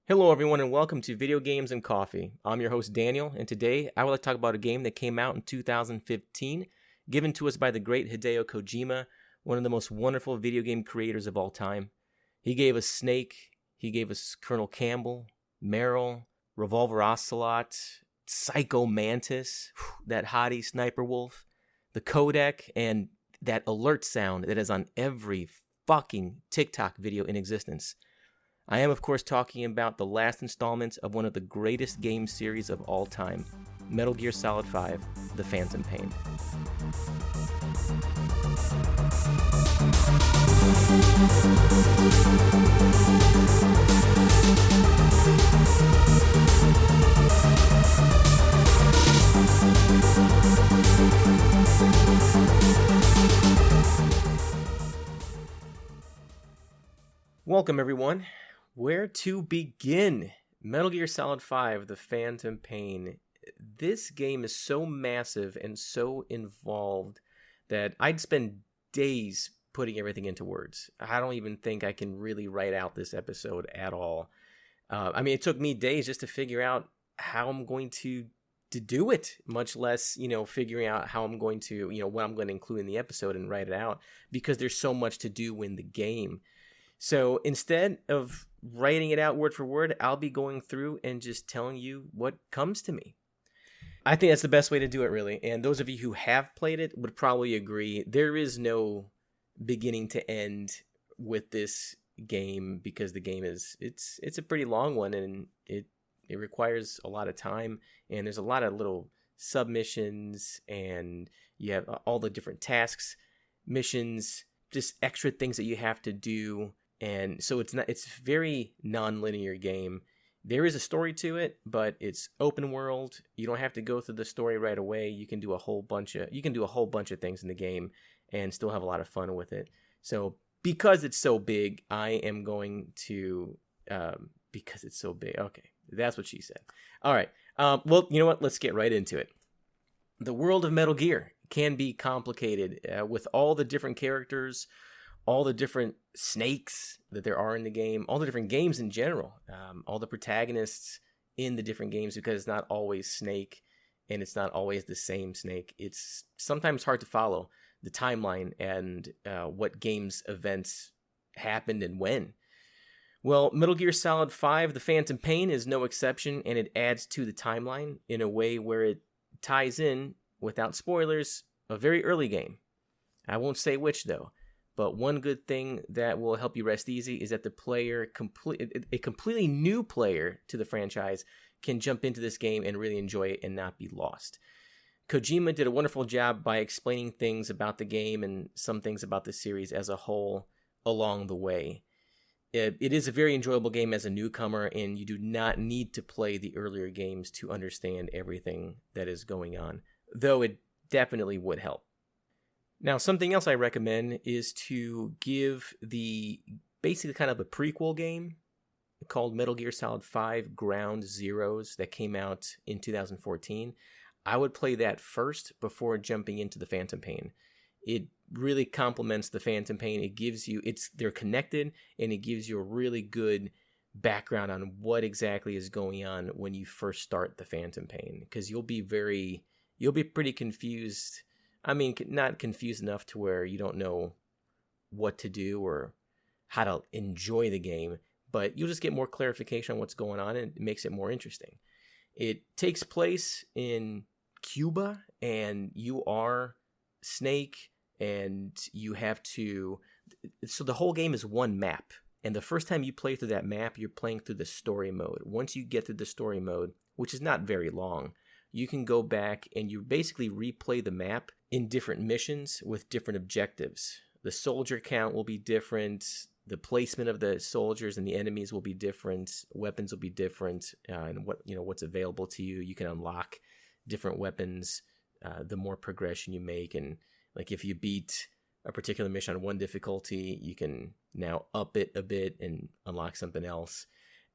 Hello everyone and welcome to Video Games and Coffee. I'm your host Daniel, and today I would like to talk about a game that came out in 2015, given to us by the great Hideo Kojima, one of the most wonderful video game creators of all time. He gave us Snake, he gave us Colonel Campbell, Meryl, Revolver Ocelot, Psycho Mantis, that hottie Sniper Wolf, the codec, and that alert sound that is on every fucking TikTok video in existence. I am, of course, talking about the last installment of one of the greatest game series of all time, Metal Gear Solid 5, The Phantom Pain. Welcome, everyone. Where to begin? Metal Gear Solid 5, The Phantom Pain. This game is so massive and so involved that I'd spend days putting everything into words. I don't even think I can really write out this episode at all. It took me days just to figure out how I'm going to do it, much less, figuring out how I'm going to, what I'm going to include in the episode and write it out, because there's so much to do in the game. So instead of writing it out word for word, I'll be going through and just telling you what comes to me. I think that's the best way to do it, really. And those of you who have played it would probably agree. There is no beginning to end with this game, because the game it's a pretty long one, and it requires a lot of time, and there's a lot of little submissions, and you have all the different tasks, missions, just extra things that you have to do. And so it's a very non-linear game. There is a story to it, but it's open world. You don't have to go through the story right away. You can do a whole bunch of things in the game and still have a lot of fun with it. So because it's so big, I am going to because it's so big. Okay, that's what she said. All right. Well, you know what? Let's get right into it. The world of Metal Gear can be complicated with all the different characters, all the different snakes that there are in the game, all the different games in general, all the protagonists in the different games, because it's not always Snake, and it's not always the same Snake. It's sometimes hard to follow the timeline and what games events happened and when. Well, Metal Gear Solid 5, The Phantom Pain is no exception, and it adds to the timeline in a way where it ties in, without spoilers, a very early game. I won't say which, though. But one good thing that will help you rest easy is that the player, a completely new player to the franchise, can jump into this game and really enjoy it and not be lost. Kojima did a wonderful job by explaining things about the game and some things about the series as a whole along the way. It is a very enjoyable game as a newcomer, and you do not need to play the earlier games to understand everything that is going on, though it definitely would help. Now, something else I recommend is to give basically kind of a prequel game called Metal Gear Solid 5 Ground Zeroes that came out in 2014. I would play that first before jumping into the Phantom Pain. It really complements the Phantom Pain. They're connected, and it gives you a really good background on what exactly is going on when you first start the Phantom Pain, because you'll be pretty confused. I mean, not confused enough to where you don't know what to do or how to enjoy the game, but you'll just get more clarification on what's going on, and it makes it more interesting. It takes place in Cuba, and you are Snake, and so the whole game is one map, and the first time you play through that map, you're playing through the story mode. Once you get through the story mode, which is not very long, you can go back and you basically replay the map in different missions with different objectives. The soldier count will be different. The placement of the soldiers and the enemies will be different. Weapons will be different, and what's available to you. You can unlock different weapons the more progression you make. And like if you beat a particular mission on one difficulty, you can now up it a bit and unlock something else.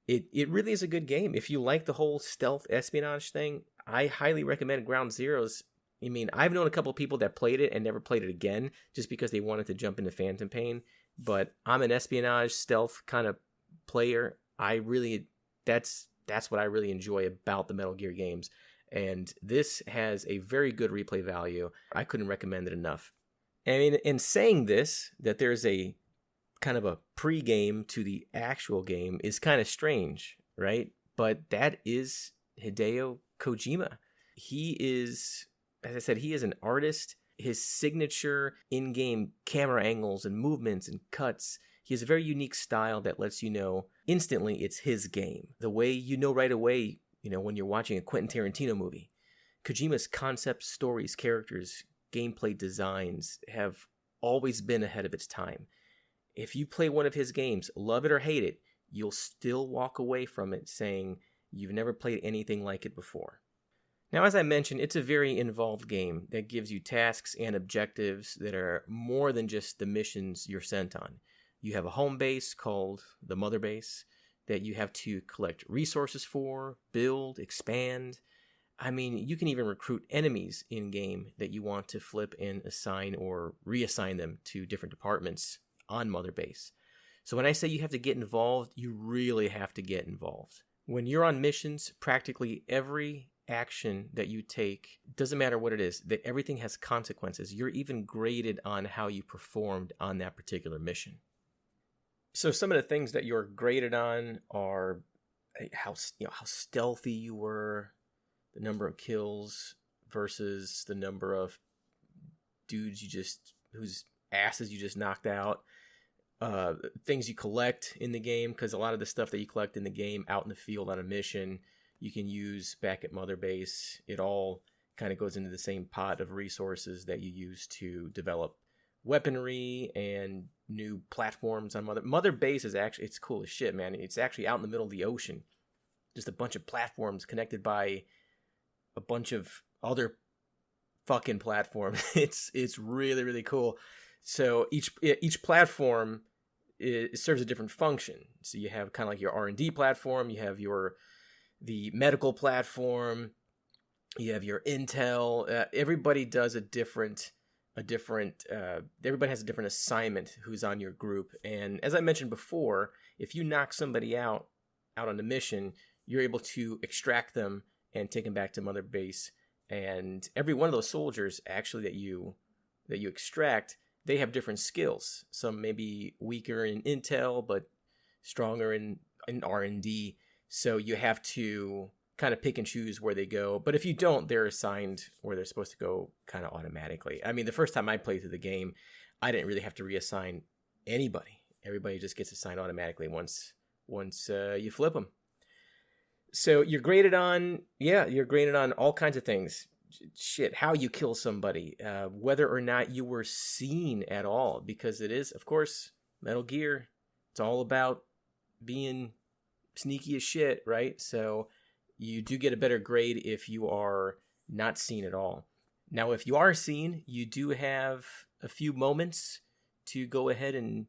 It really is a good game. If you like the whole stealth espionage thing, I highly recommend Ground Zeroes. I mean, I've known a couple of people that played it and never played it again just because they wanted to jump into Phantom Pain. But I'm an espionage stealth kind of player. I really that's what I really enjoy about the Metal Gear games. And this has a very good replay value. I couldn't recommend it enough. And in saying this, that there's a kind of a pre-game to the actual game is kind of strange, right? But that is Hideo Kojima. He is, as I said, he is an artist. His signature in-game camera angles and movements and cuts, he has a very unique style that lets you know instantly it's his game. The way you know right away, when you're watching a Quentin Tarantino movie. Kojima's concept, stories, characters, gameplay designs have always been ahead of its time. If you play one of his games, love it or hate it, you'll still walk away from it saying you've never played anything like it before. Now, as I mentioned, it's a very involved game that gives you tasks and objectives that are more than just the missions you're sent on. You have a home base called the Mother Base that you have to collect resources for, build, expand. I mean, you can even recruit enemies in-game that you want to flip and assign or reassign them to different departments on Mother Base. So when I say you have to get involved, you really have to get involved. When you're on missions, practically every action that you take, doesn't matter what it is, that everything has consequences. You're even graded on how you performed on that particular mission. So some of the things that you're graded on are how stealthy you were, the number of kills versus the number of dudes whose asses you just knocked out, things you collect in the game, because a lot of the stuff that you collect in the game out in the field on a mission you can use back at Mother Base. It all kind of goes into the same pot of resources that you use to develop weaponry and new platforms on Mother Base. Is actually, it's cool as shit, man. It's actually out in the middle of the ocean, just a bunch of platforms connected by a bunch of other fucking platforms. It's really, really cool. So each platform serves a different function. So you have kind of like your R&D platform, you have the medical platform, you have your intel. Everybody does everybody has a different assignment who's on your group. And as I mentioned before, if you knock somebody out on the mission, you're able to extract them and take them back to Mother Base. And every one of those soldiers actually that you extract, they have different skills. Some may be weaker in intel, but stronger in R&D. So you have to kind of pick and choose where they go. But if you don't, they're assigned where they're supposed to go kind of automatically. I mean, the first time I played through the game, I didn't really have to reassign anybody. Everybody just gets assigned automatically once you flip them. So you're graded on all kinds of things. Shit, how you kill somebody, whether or not you were seen at all, because it is, of course, Metal Gear. It's all about being sneaky as shit, right? So you do get a better grade if you are not seen at all. Now, if you are seen, you do have a few moments to go ahead and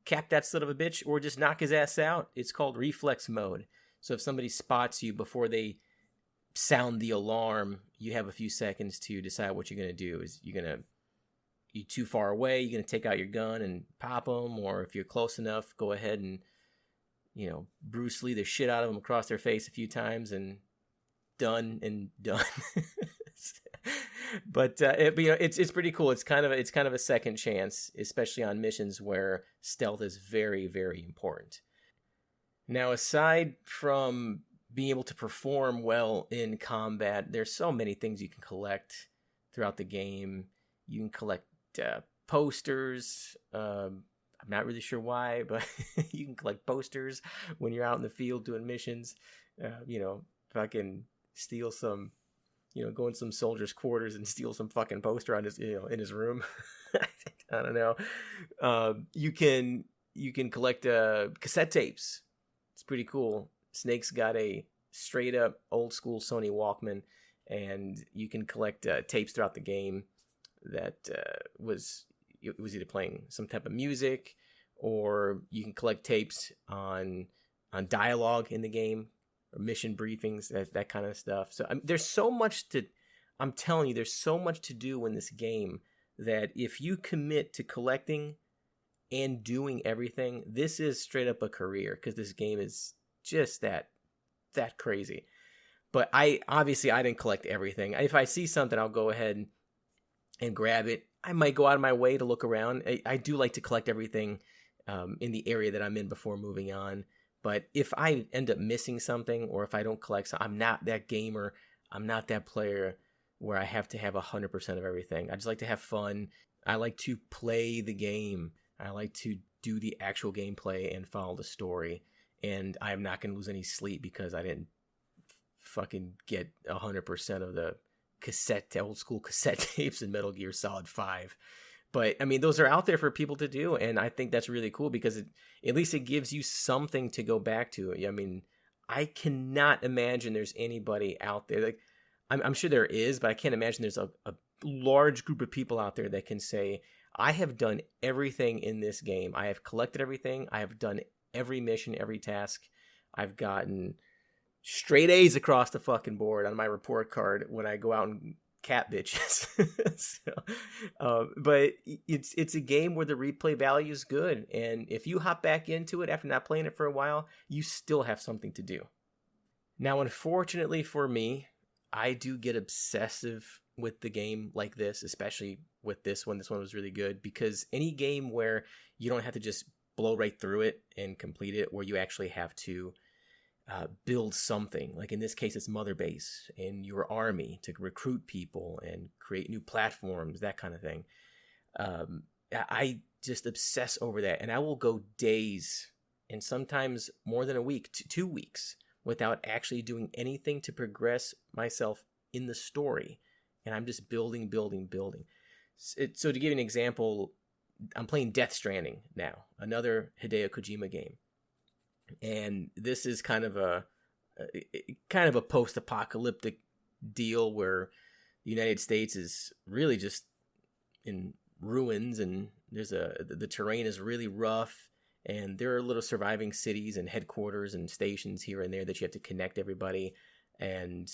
cap that son of a bitch or just knock his ass out. It's called reflex mode. So if somebody spots you before they sound the alarm, you have a few seconds to decide what you're going to do. Is you too far away, you're going to take out your gun and pop them, or if you're close enough, go ahead and Bruce Lee the shit out of them across their face a few times and done. But it's pretty cool. It's kind of a second chance, especially on missions where stealth is very, very important. Now, aside from being able to perform well in combat, there's so many things you can collect throughout the game. You can collect posters. I'm not really sure why, but you can collect posters when you're out in the field doing missions. If I can steal some, go in some soldier's quarters and steal some fucking poster on his, in his room. I don't know. You can collect cassette tapes. It's pretty cool. Snake's got a straight up old school Sony Walkman, and you can collect tapes throughout the game that was either playing some type of music, or you can collect tapes on dialogue in the game, or mission briefings, that kind of stuff. So there's so much I'm telling you, there's so much to do in this game that if you commit to collecting and doing everything, this is straight up a career, because this game is just that that crazy. But I didn't collect everything. If I see something, I'll go ahead and grab it. I might go out of my way to look around. I do like to collect everything in the area that I'm in before moving on. But if I end up missing something, or if I don't collect something, I'm not that gamer. I'm not that player where I have to have 100% of everything. I just like to have fun. I like to play the game. I like to do the actual gameplay and follow the story. And I'm not going to lose any sleep because I didn't fucking get 100% of the old school cassette tapes in Metal Gear Solid 5. But I mean, those are out there for people to do, and I think that's really cool because at least it gives you something to go back to. I mean, I cannot imagine there's anybody out there, like I'm sure there is, but I can't imagine there's a large group of people out there that can say, I have done everything in this game. I have collected everything. I have done every mission, every task. I've gotten straight A's across the fucking board on my report card when I go out and cat bitches. But it's a game where the replay value is good, and if you hop back into it after not playing it for a while, you still have something to do. Now, unfortunately for me, I do get obsessive with the game like this, especially with this one. This one was really good because any game where you don't have to just blow right through it and complete it, where you actually have to build something, like in this case it's Mother Base and your army to recruit people and create new platforms, that kind of thing. I just obsess over that, and I will go days and sometimes more than a week to 2 weeks without actually doing anything to progress myself in the story, and I'm just building. So to give you an example, I'm playing Death Stranding now, another Hideo Kojima game. And this is kind of a post-apocalyptic deal where the United States is really just in ruins, and the terrain is really rough, and there are little surviving cities and headquarters and stations here and there that you have to connect everybody. And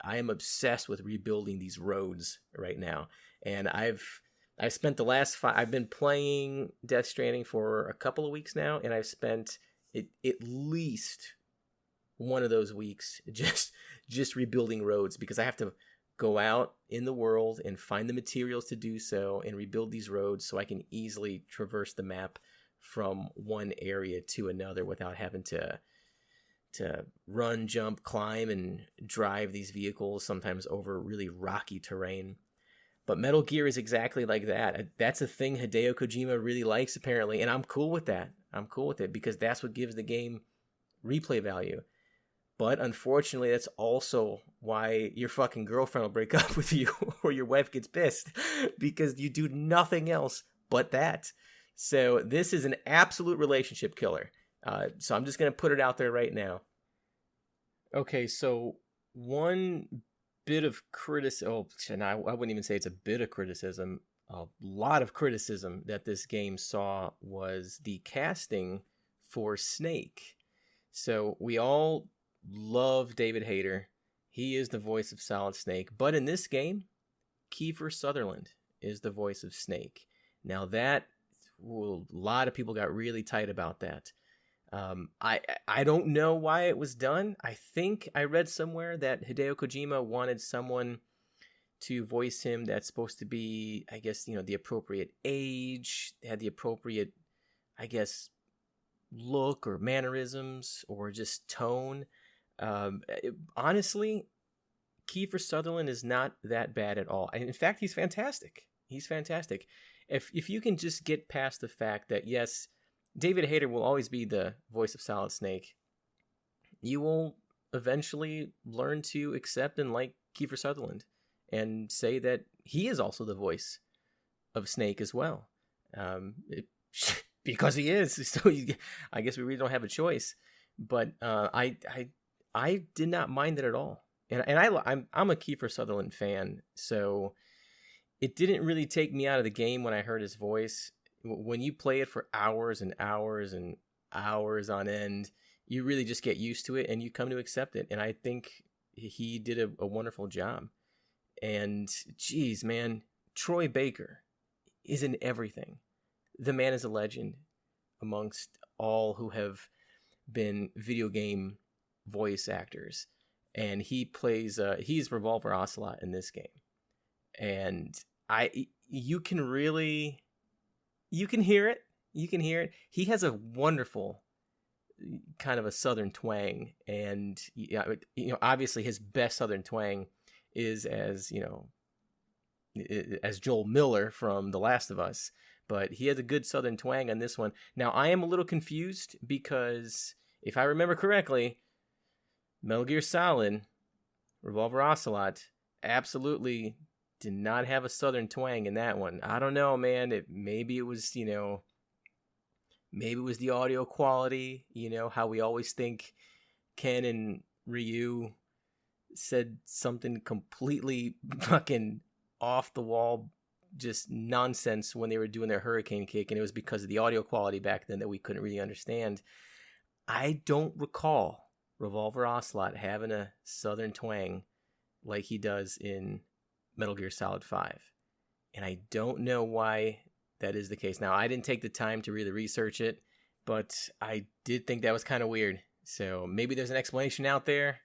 I am obsessed with rebuilding these roads right now. And I've spent the last I've been playing Death Stranding for a couple of weeks now, and I've spent at least one of those weeks just rebuilding roads, because I have to go out in the world and find the materials to do so and rebuild these roads so I can easily traverse the map from one area to another without having to run, jump, climb, and drive these vehicles, sometimes over really rocky terrain. But Metal Gear is exactly like that. That's a thing Hideo Kojima really likes, apparently, and I'm cool with that. I'm cool with it because that's what gives the game replay value. But unfortunately, that's also why your fucking girlfriend will break up with you or your wife gets pissed because you do nothing else but that. So this is an absolute relationship killer. So I'm just going to put it out there right now. Okay, so one bit of criticism, I wouldn't even say it's a bit of criticism, a lot of criticism that this game saw was the casting for Snake. So we all love David Hayter. He is the voice of Solid Snake. But in this game, Kiefer Sutherland is the voice of Snake. Now that, a lot of people got really tight about that. I don't know why it was done. I think I read somewhere that Hideo Kojima wanted someone to voice him that's supposed to be, I guess, the appropriate age, had the appropriate, I guess, look or mannerisms or just tone. Honestly, Kiefer Sutherland is not that bad at all. In fact, he's fantastic. He's fantastic. If you can just get past the fact that, yes, David Hayter will always be the voice of Solid Snake, you will eventually learn to accept and like Kiefer Sutherland and say that he is also the voice of Snake as well. Because he is. So I guess we really don't have a choice. But I did not mind it at all. And I'm a Kiefer Sutherland fan, so it didn't really take me out of the game when I heard his voice. When you play it for hours and hours and hours on end, you really just get used to it and you come to accept it. And I think he did a wonderful job. And geez, man, Troy Baker is in everything. The man is a legend amongst all who have been video game voice actors, and he's Revolver Ocelot in this game, and you can hear it. You can hear it. He has a wonderful kind of a southern twang, and obviously his best southern twang is as Joel Miller from The Last of Us, but he has a good southern twang on this one. Now I am a little confused because if I remember correctly, Metal Gear Solid Revolver Ocelot absolutely did not have a southern twang in that one. I don't know, man. Maybe it was the audio quality, how we always think Ken and Ryu said something completely fucking off the wall, just nonsense when they were doing their hurricane kick, and it was because of the audio quality back then that we couldn't really understand. I don't recall Revolver Ocelot having a southern twang like he does in Metal Gear Solid 5. And I don't know why that is the case. Now, I didn't take the time to really research it, but I did think that was kind of weird. So maybe there's an explanation out there.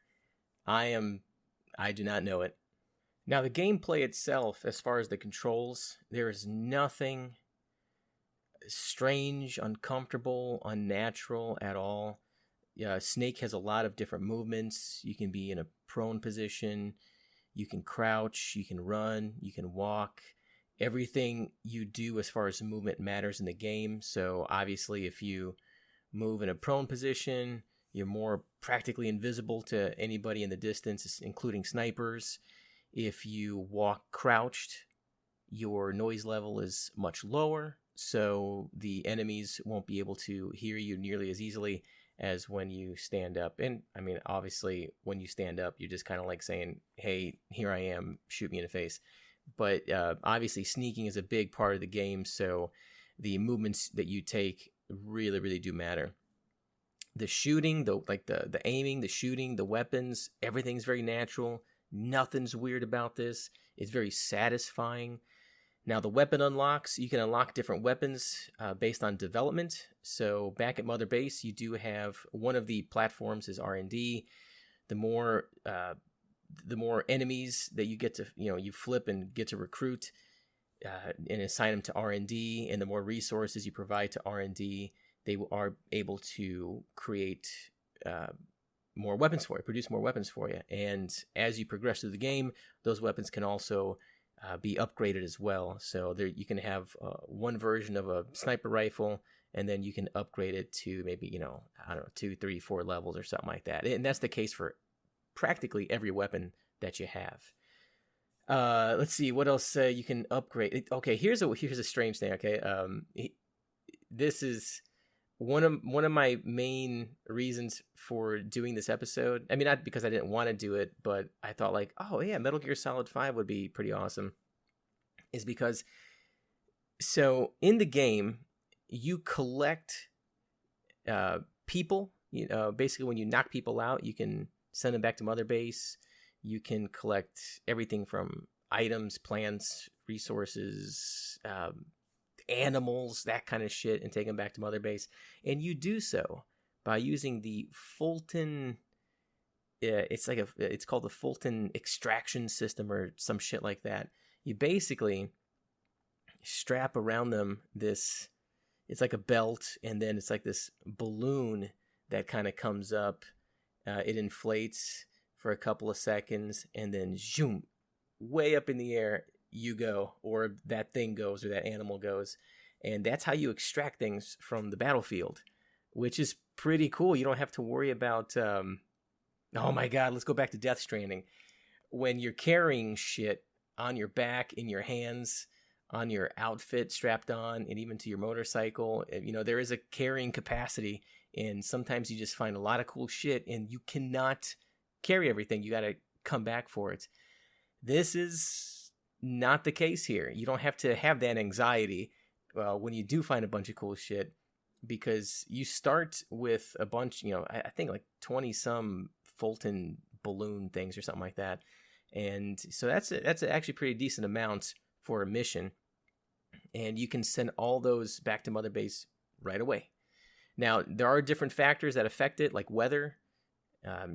I do not know it. Now, the gameplay itself, as far as the controls, there is nothing strange, uncomfortable, unnatural at all. Snake has a lot of different movements. You can be in a prone position, you can crouch, you can run, you can walk. Everything you do as far as movement matters in the game. So obviously if you move in a prone position, you're more practically invisible to anybody in the distance, including snipers. If you walk crouched, your noise level is much lower, so the enemies won't be able to hear you nearly as easily as when you stand up. And I mean, obviously when you stand up, you're just kind of like saying, hey, here I am, shoot me in the face. But obviously sneaking is a big part of the game, so the movements that you take really, really do matter. The shooting, the aiming, the shooting, the weapons, everything's very natural. Nothing's weird about this. It's very satisfying. Now, the weapon unlocks, you can unlock different weapons based on development. So back at Mother Base, you do have one of the platforms is R&D. The more enemies that you get to, you flip and get to recruit and assign them to R&D, and the more resources you provide to R&D, they are able to create more weapons for you, produce more weapons for you. And as you progress through the game, those weapons can also be upgraded as well. So there you can have one version of a sniper rifle, and then you can upgrade it to maybe, 2, 3, 4 levels or something like that. And that's the case for practically every weapon that you have. Let's see what else you can upgrade. Okay, here's a strange thing. Okay, this is one of my main reasons for doing this episode. I mean, not because I didn't want to do it, but I thought like, oh yeah, Metal Gear Solid 5 would be pretty awesome. Is because, so in the game, you collect people. Basically when you knock people out, you can send them back to Mother Base. You can collect everything from items, plants, resources, animals, that kind of shit, and take them back to Mother Base. And you do so by using the Fulton. It's called the Fulton extraction system or some shit like that. You basically strap around them this. It's like a belt, and then it's like this balloon that kind of comes up. It inflates for a couple of seconds, and then zoom, way up in the air you go, or that thing goes, or that animal goes. And that's how you extract things from the battlefield, which is pretty cool. You don't have to worry about, oh my God, let's go back to Death Stranding. When you're carrying shit on your back, in your hands, on your outfit strapped on, and even to your motorcycle, there is a carrying capacity, and sometimes you just find a lot of cool shit, and you cannot carry everything. You got to come back for it. This is not the case here. You don't have to have that anxiety when you do find a bunch of cool shit, because you start with a bunch, I think like 20 some Fulton balloon things or something like that. And so that's actually pretty decent amount for a mission. And you can send all those back to Mother Base right away. Now, there are different factors that affect it, like weather.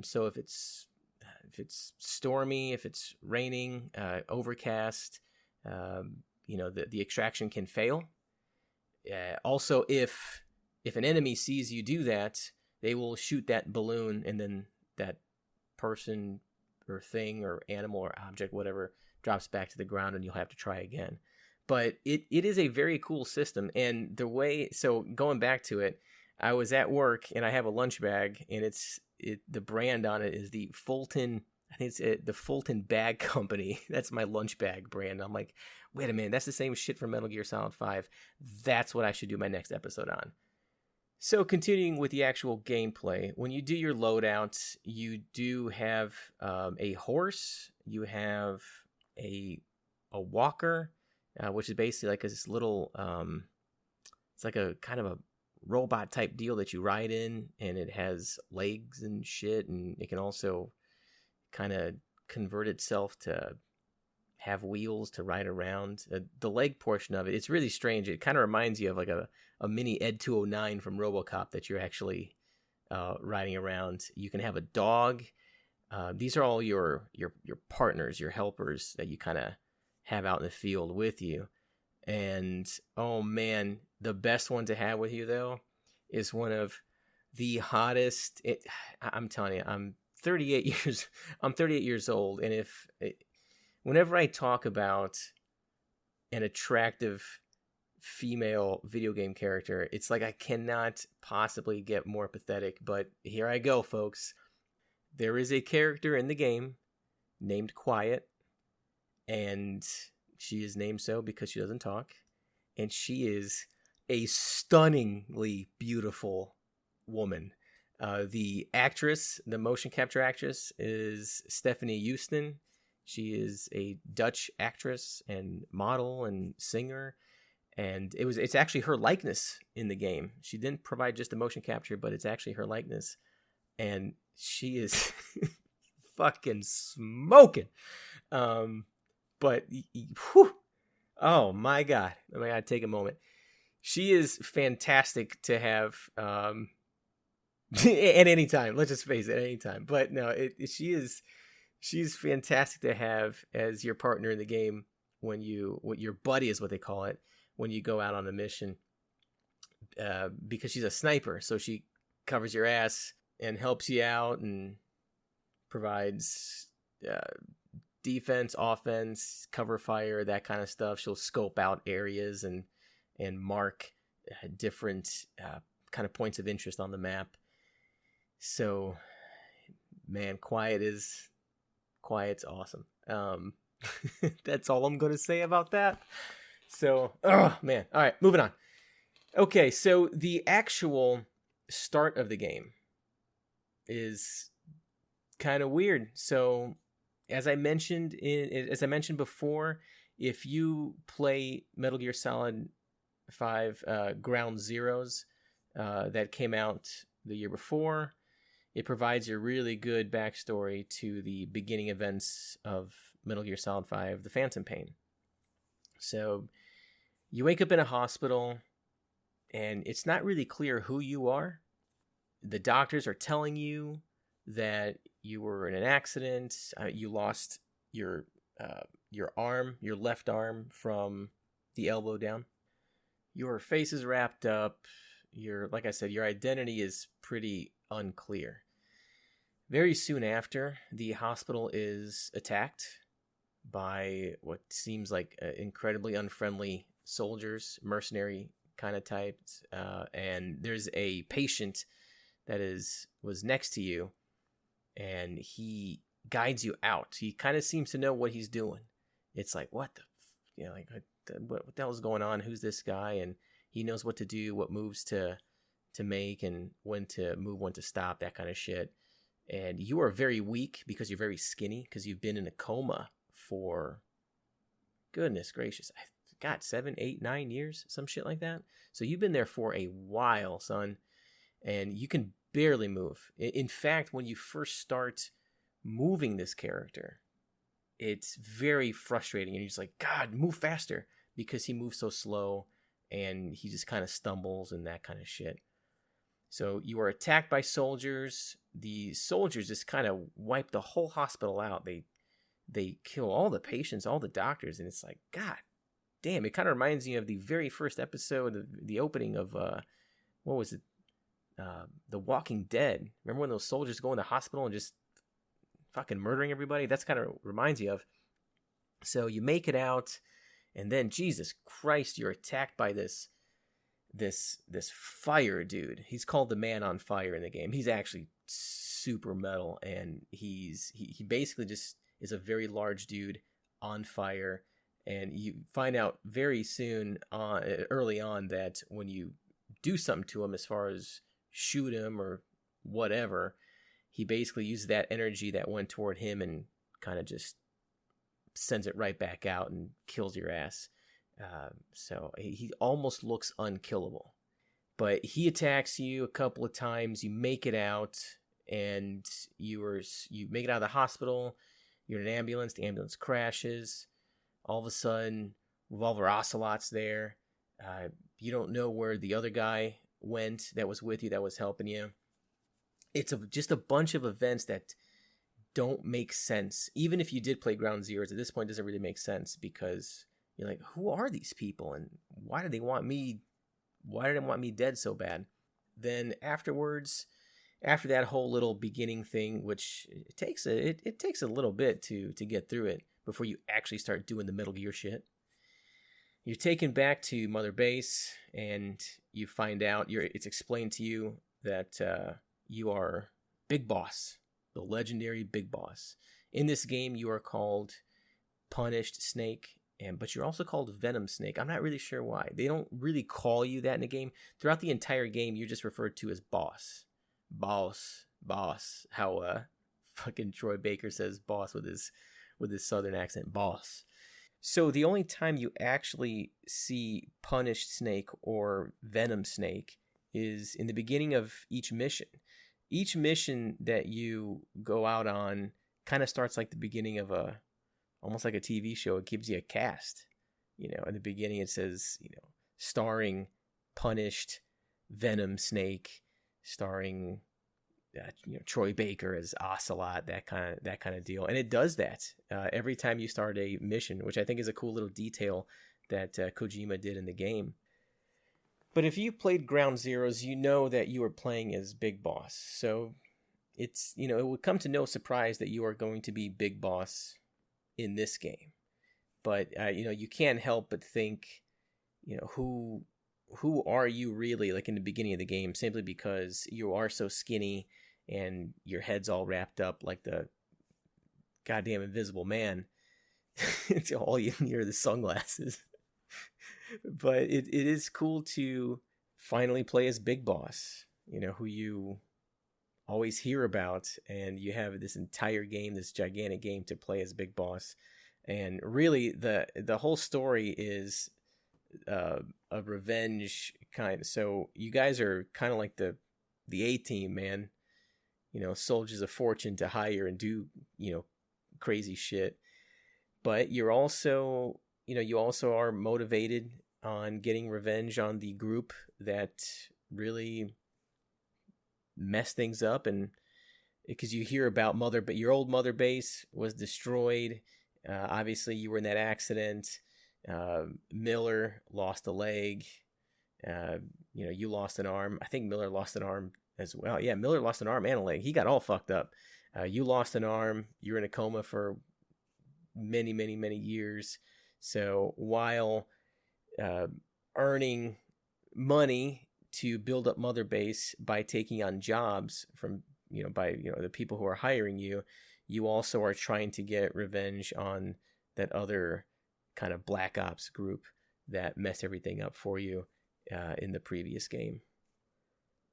So if it's stormy, if it's raining, overcast, the extraction can fail. Also, if an enemy sees you do that, they will shoot that balloon, and then that person or thing or animal or object, whatever, drops back to the ground, and you'll have to try again. But it is a very cool system. And so going back to it, I was at work and I have a lunch bag, and the brand on it is the Fulton. I think it's the Fulton Bag Company. That's my lunch bag brand. I'm like, wait a minute, that's the same shit from Metal Gear Solid 5. That's what I should do my next episode on. So continuing with the actual gameplay, when you do your loadout, you do have a horse, you have a walker, which is basically like this little, it's like a kind of a robot type deal that you ride in, and it has legs and shit, and it can also kind of convert itself to have wheels to ride around. The leg portion of it, it's really strange. It kind of reminds you of like a mini Ed 209 from RoboCop that you're actually riding around. You can have a dog. These are all your partners, your helpers that you kind of have out in the field with you. And oh man, the best one to have with you though is one of the hottest. I'm telling you, I'm 38 years old, and whenever I talk about an attractive female video game character, it's like I cannot possibly get more pathetic. But here I go, folks. There is a character in the game named Quiet, and she is named so because she doesn't talk, and she is a stunningly beautiful woman. The actress, the motion capture actress, is Stephanie Houston. She is a Dutch actress and model and singer, and it's actually her likeness in the game. She didn't provide just the motion capture, but it's actually her likeness, and she is fucking smoking. But whew, oh my god, I gotta take a moment. She is fantastic to have at any time. Let's just face it, at any time. But no, she's fantastic to have as your partner in the game when your buddy is what they call it, when you go out on a mission, because she's a sniper, so she covers your ass and helps you out and provides defense, offense, cover fire, that kind of stuff. She'll scope out areas and mark different kind of points of interest on the map. So, man, Quiet's awesome. That's all I'm going to say about that. So, oh man. All right, moving on. Okay, so the actual start of the game is kind of weird. So, as I mentioned before, if you play Metal Gear Solid 5 Ground Zeroes that came out the year before, it provides a really good backstory to the beginning events of Metal Gear Solid 5, The Phantom Pain. So you wake up in a hospital, and it's not really clear who you are. The doctors are telling you that you were in an accident. You lost your arm, your left arm, from the elbow down. Your face is wrapped up. Like I said, your identity is pretty unclear. Very soon after, the hospital is attacked by what seems like incredibly unfriendly soldiers, mercenary kind of types, and there's a patient that was next to you, and he guides you out. He kind of seems to know what he's doing. It's like, what the hell is going on? Who's this guy? And he knows what to do, what moves to make, and when to move, when to stop, that kind of shit. And you are very weak because you're very skinny, because you've been in a coma for, goodness gracious, I got 7, 8, 9 years, some shit like that. So you've been there for a while, son, and you can barely move. In fact, when you first start moving this character, it's very frustrating, and you're just like, God, move faster, because he moves so slow, and he just kind of stumbles and that kind of shit. So you are attacked by soldiers. The soldiers just kind of wipe the whole hospital out. They kill all the patients, all the doctors, and it's like, God damn! It kind of reminds me of the very first episode, the opening of what was it? The Walking Dead. Remember when those soldiers go in the hospital and just fucking murdering everybody? That's kind of reminds you of. So you make it out, and then Jesus Christ, you're attacked by this fire dude. He's called the Man on Fire in the game. He's actually super metal, and he basically just is a very large dude on fire. And you find out very soon, early on, that when you do something to him, as far as shoot him or whatever, he basically uses that energy that went toward him and kind of just sends it right back out and kills your ass. So he almost looks unkillable, but he attacks you a couple of times. You make it out, and you make it out of the hospital. You're in an ambulance. The ambulance crashes. All of a sudden, Revolver Ocelot's there. You don't know where the other guy went that was with you, that was helping you. It's just a bunch of events that don't make sense. Even if you did play Ground Zeroes, at this point, it doesn't really make sense, because you're like, who are these people, and why do they want me? Why do they want me dead so bad? Then afterwards, after that whole little beginning thing, which it takes a little bit to get through it before you actually start doing the Metal Gear shit. You're taken back to Mother Base, and you find out it's explained to you that you are Big Boss, the legendary Big Boss. In this game, you are called Punished Snake, but you're also called Venom Snake. I'm not really sure why. They don't really call you that in the game. Throughout the entire game, you're just referred to as Boss. Boss. How fucking Troy Baker says boss with his southern accent, boss. So the only time you actually see Punished Snake or Venom Snake is in the beginning of each mission. Each mission that you go out on kind of starts like the beginning of almost like a TV show. It gives you a cast. In the beginning it says, starring Punished, Venom Snake, starring Troy Baker as Ocelot, that kind of deal. And it does that every time you start a mission, which I think is a cool little detail that Kojima did in the game. But if you played Ground Zeroes, you know that you are playing as Big Boss. So it's, it would come to no surprise that you are going to be Big Boss in this game. But you can't help but think, who are you really, like in the beginning of the game, simply because you are so skinny and your head's all wrapped up like the goddamn Invisible Man. It's all you need are the sunglasses. But it is cool to finally play as Big Boss, who you always hear about, and you have this entire game, this gigantic game to play as Big Boss. And really the whole story is a revenge kind. So you guys are kind of like the A-team, man. Soldiers of fortune to hire and do, crazy shit. But you're also, you also are motivated on getting revenge on the group that really messed things up. And because you hear about your old Mother Base was destroyed. Obviously you were in that accident. Miller lost a leg. You lost an arm. I think Miller lost an arm as well. Yeah, Miller lost an arm and a leg. He got all fucked up. You lost an arm. You're in a coma for many, many, many years. So while earning money to build up Mother Base by taking on jobs from, the people who are hiring you, you also are trying to get revenge on that other kind of Black Ops group that messed everything up for you in the previous game.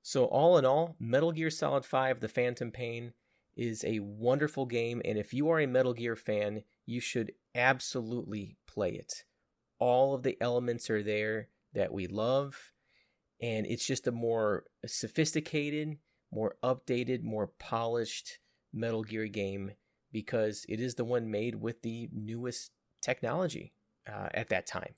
So all in all, Metal Gear Solid 5: The Phantom Pain is a wonderful game, and if you are a Metal Gear fan, you should absolutely play it. All of the elements are there that we love, and it's just a more sophisticated, more updated, more polished Metal Gear game, because it is the one made with the newest technology at that time.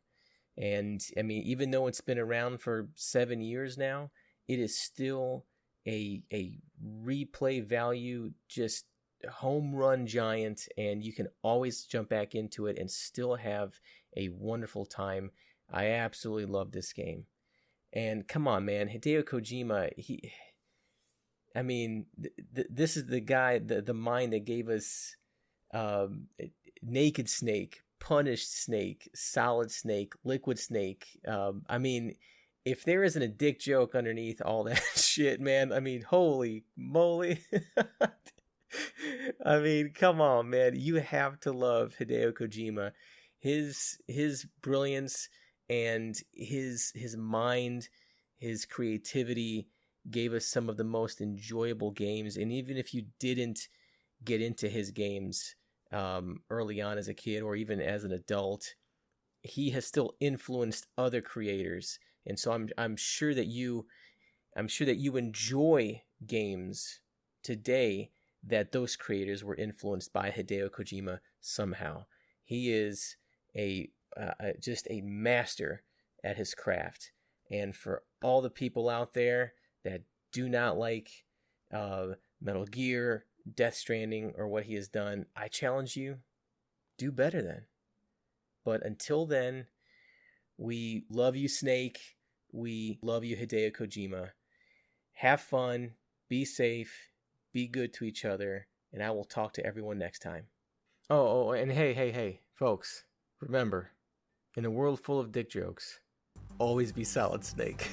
And I mean, even though it's been around for 7 years now, it is still a replay value, just home run giant, and you can always jump back into it and still have a wonderful time. I absolutely love this game. And come on, man, Hideo Kojima, this is the guy, the mind that gave us Naked Snake, Punished Snake, Solid Snake, Liquid Snake. If there isn't a dick joke underneath all that shit, man, holy moly. Come on, man. You have to love Hideo Kojima. His brilliance and his mind, his creativity gave us some of the most enjoyable games. And even if you didn't get into his games early on as a kid or even as an adult, he has still influenced other creators. And so I'm sure that you enjoy games today that those creators were influenced by Hideo Kojima somehow. He is just a master at his craft. And for all the people out there that do not like Metal Gear, Death Stranding, or what he has done, I challenge you, do better then. But until then, we love you, Snake. We love you, Hideo Kojima. Have fun, be safe, be good to each other, and I will talk to everyone next time. And hey, folks, remember, in a world full of dick jokes, always be Solid Snake.